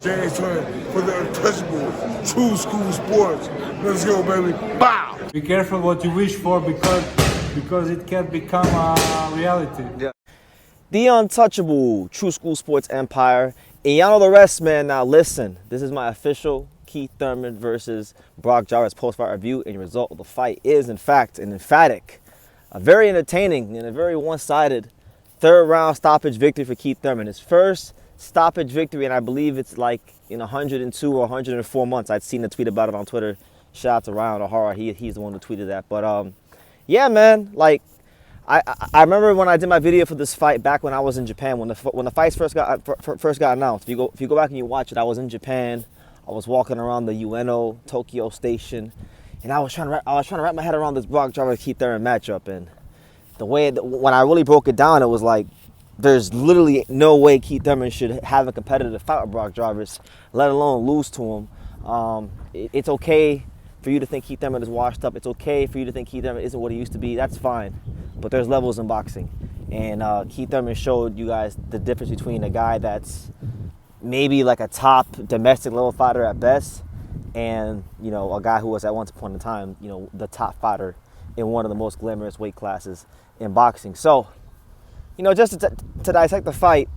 James Thurman for the untouchable true school sports. Let's go, baby. Bow! Be careful what you wish for because it can become a reality. Yeah. The untouchable true school sports empire. And y'all know the rest, man. Now listen, this is my official Keith Thurman versus Brock Jarvis post-fight review, and the result of the fight is, in fact, an emphatic, a very entertaining, and a very one-sided third-round stoppage victory for Keith Thurman. His first stoppage victory, and I believe it's like in 102 or 104 months. I'd seen a tweet about it on Twitter. Shout out to Ryan O'Hara. He's the one who tweeted that. But yeah, man, like I remember when I did my video for this fight back when I was in Japan, when the fights first got announced. If you go back and you watch it, I was in Japan. I was walking around the Ueno Tokyo station, and I was trying to wrap my head around this Brock Jarvis Keith Thurman matchup. And when I really broke it down, it was like there's literally no way Keith Thurman should have a competitive fight with Brock Jarvis, let alone lose to him. It's okay for you to think Keith Thurman is washed up. It's okay for you to think Keith Thurman isn't what he used to be. That's fine. But there's levels in boxing. And Keith Thurman showed you guys the difference between a guy that's maybe like a top domestic level fighter at best and, you know, a guy who was at one point in time, you know, the top fighter in one of the most glamorous weight classes in boxing. So, you know, just to dissect the fight,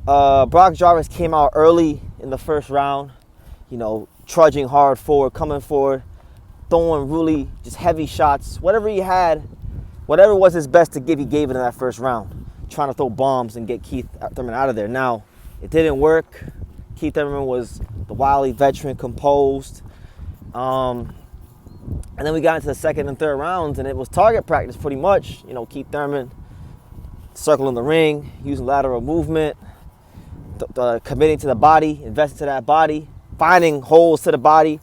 Brock Jarvis came out early in the first round, you know, trudging hard forward, coming forward, throwing really just heavy shots. Whatever he had, whatever was his best to give, he gave it in that first round, trying to throw bombs and get Keith Thurman out of there. Now, it didn't work. Keith Thurman was the wily veteran, composed. And then we got into the second and third rounds, and it was target practice pretty much. You know, Keith Thurman circling the ring, using lateral movement, committing to the body, investing to that body, finding holes to the body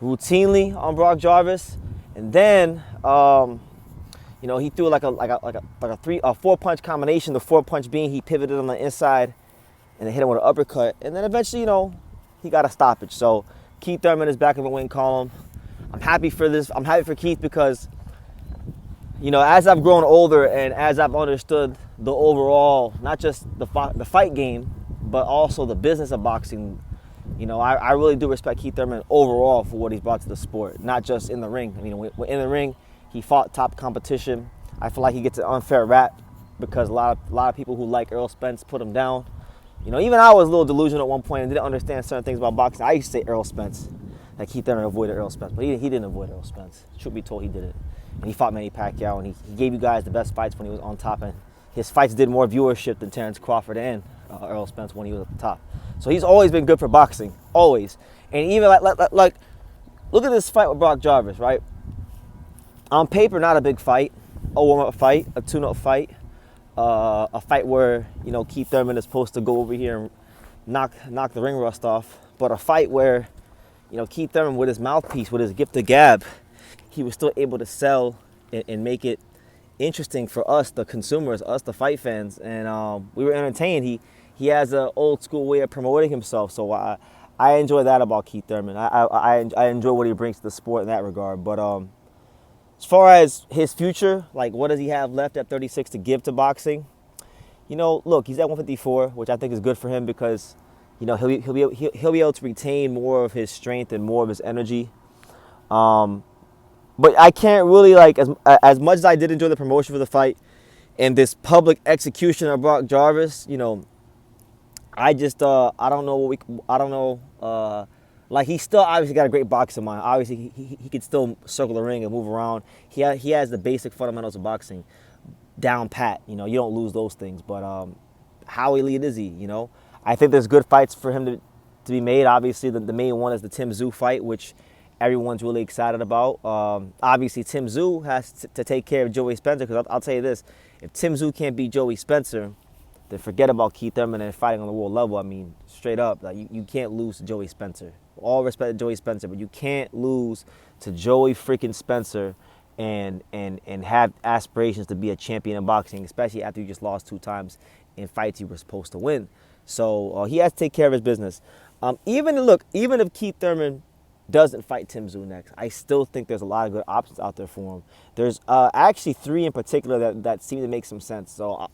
routinely on Brock Jarvis. And then, you know, he threw like a 4-punch combination. The 4-punch being he pivoted on the inside and then hit him with an uppercut. And then eventually, you know, he got a stoppage. So Keith Thurman is back in the win column. I'm happy for this. I'm happy for Keith because, you know, as I've grown older and as I've understood the overall, not just the fight game, but also the business of boxing, you know, I really do respect Keith Thurman overall for what he's brought to the sport, not just in the ring. I mean, in the ring, he fought top competition. I feel like he gets an unfair rap because a lot of people who like Errol Spence put him down. You know, even I was a little delusional at one point and didn't understand certain things about boxing. I used to say Errol Spence, that Keith Thurman avoided Errol Spence, but he didn't avoid Errol Spence. Truth be told, he did it. And he fought Manny Pacquiao, and he gave you guys the best fights when he was on top. And his fights did more viewership than Terrence Crawford and Errol Spence when he was at the top. So he's always been good for boxing, always. And even like look at this fight with Brock Jarvis, right? On paper, not a big fight, a warm-up fight, a tune-up fight, a fight where, you know, Keith Thurman is supposed to go over here and knock the ring rust off, but a fight where, you know, Keith Thurman with his mouthpiece, with his gift of gab, he was still able to sell and make it interesting for us, the consumers, us, the fight fans, and we were entertained. He has an old school way of promoting himself, so I enjoy that about Keith Thurman. I enjoy what he brings to the sport in that regard. But as far as his future, like what does he have left at 36 to give to boxing? You know, look, he's at 154, which I think is good for him because, you know, he'll be able to retain more of his strength and more of his energy. But I can't really, like, as much as I did enjoy the promotion for the fight and this public execution of Brock Jarvis, you know, I just I don't know. Like, he still obviously got a great boxing mind. Obviously, he could still circle the ring and move around. He has the basic fundamentals of boxing down pat. You know, you don't lose those things. But how elite is he? You know, I think there's good fights for him to be made. Obviously, the main one is the Tim Tszyu fight, which everyone's really excited about. Obviously, Tim Tszyu has to take care of Joey Spencer because I'll tell you this: if Tim Tszyu can't beat Joey Spencer, then forget about Keith Thurman and fighting on the world level. I mean, straight up, like you can't lose to Joey Spencer. All respect to Joey Spencer, but you can't lose to Joey freaking Spencer and have aspirations to be a champion in boxing, especially after you just lost 2 times in fights you were supposed to win. So he has to take care of his business. Even if Keith Thurman doesn't fight Tim Tszyu next, I still think there's a lot of good options out there for him. There's actually 3 in particular that seem to make some sense. So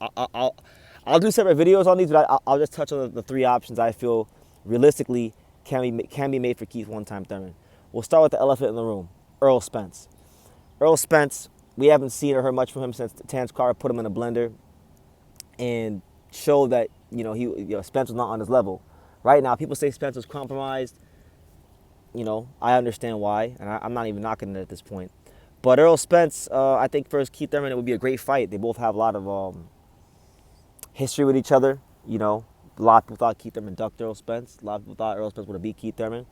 I'll do separate videos on these, but I'll just touch on the 3 options I feel realistically can be made for Keith one time Thurman. We'll start with the elephant in the room, Earl Spence. Earl Spence, we haven't seen or heard much from him since Terrence Carter put him in a blender and showed that Spence was not on his level. Right now, people say Spence was compromised. I understand why, and I'm not even knocking it at this point. But Earl Spence, I think for Keith Thurman, it would be a great fight. They both have a lot of history with each other. A lot of people thought Keith Thurman ducked Earl Spence. A lot of people thought Earl Spence would have beat Keith Thurman.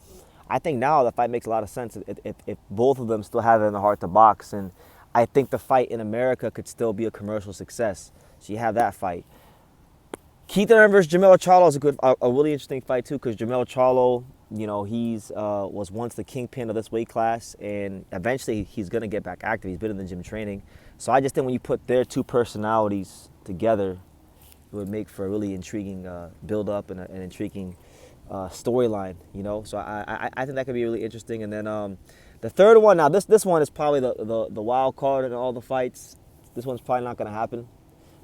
I think now the fight makes a lot of sense if both of them still have it in the heart to box. And I think the fight in America could still be a commercial success. So you have that fight. Keith Thurman versus Jermell Charlo is a really interesting fight too, because Jermell Charlo, he's was once the kingpin of this weight class, and eventually he's gonna get back active. He's been in the gym training, so I just think when you put their two personalities together, it would make for a really intriguing build-up and an intriguing storyline. So I think that could be really interesting. And then the third one, now this one is probably the wild card in all the fights. This one's probably not gonna happen,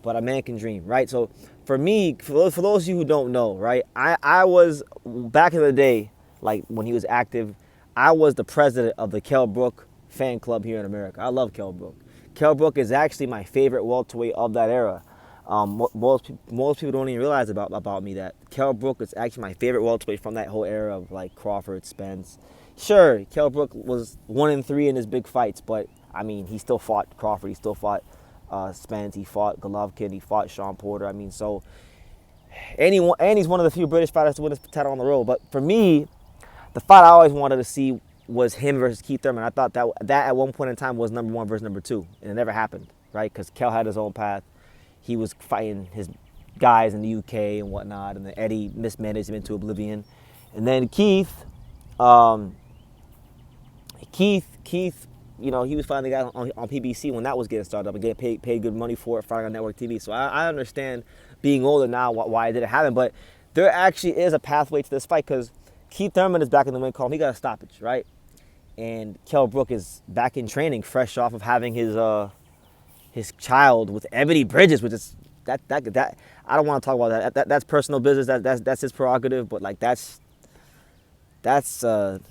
but a man can dream, right? So for me, for those of you who don't know, right, I was, back in the day, like when he was active, I was the president of the Kell Brook fan club here in America. I love Kell Brook. Kell Brook is actually my favorite welterweight of that era. Most people don't even realize about me that Kell Brook is actually my favorite welterweight from that whole era of like Crawford, Spence. Sure, Kell Brook was 1-3 in his big fights, but I mean, he still fought Crawford, he still fought Spence, he fought Golovkin, he fought Sean Porter. I mean, so and he's one of the few British fighters to win his title on the road. But for me, the fight I always wanted to see was him versus Keith Thurman. I thought that at one point in time was number one versus number two, and it never happened, right? Because Kell had his own path. He was fighting his guys in the UK and whatnot, and then Eddie mismanaged him into oblivion. And then Keith, he was fighting the guy on PBC when that was getting started up and getting paid good money for it, fighting on network TV. So I understand being older now why it didn't happen. But there actually is a pathway to this fight, because Keith Thurman is back in the win column. He got a stoppage, right? And Kell Brook is back in training, fresh off of having his child with Ebony Bridges, which is that I don't want to talk about that. That's personal business. That's his prerogative. But like that's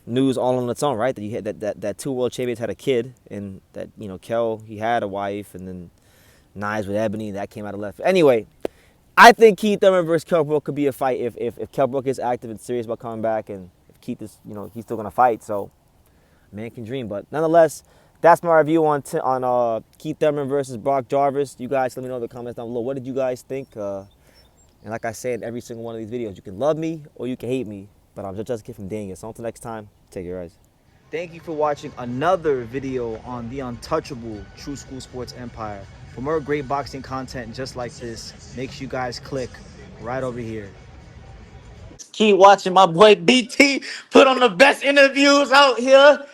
news all on its own, right? That you had that two world champions had a kid, and that Kell, he had a wife, and then Knives with Ebony, that came out of left. Anyway, I think Keith Thurman versus Kell Brook could be a fight if Kell Brook is active and serious about coming back, and if Keith is he's still gonna fight. So man can dream. But nonetheless, that's my review on Keith Thurman versus Brock Jarvis. You guys let me know in the comments down below. What did you guys think? And like I say in every single one of these videos, you can love me or you can hate me, but I'm just a kid from Daniel. So until next time, take care, guys. Thank you for watching another video on the untouchable True School Sports Empire. For more great boxing content just like this, make sure you guys click right over here. Keep watching my boy BT put on the best interviews out here.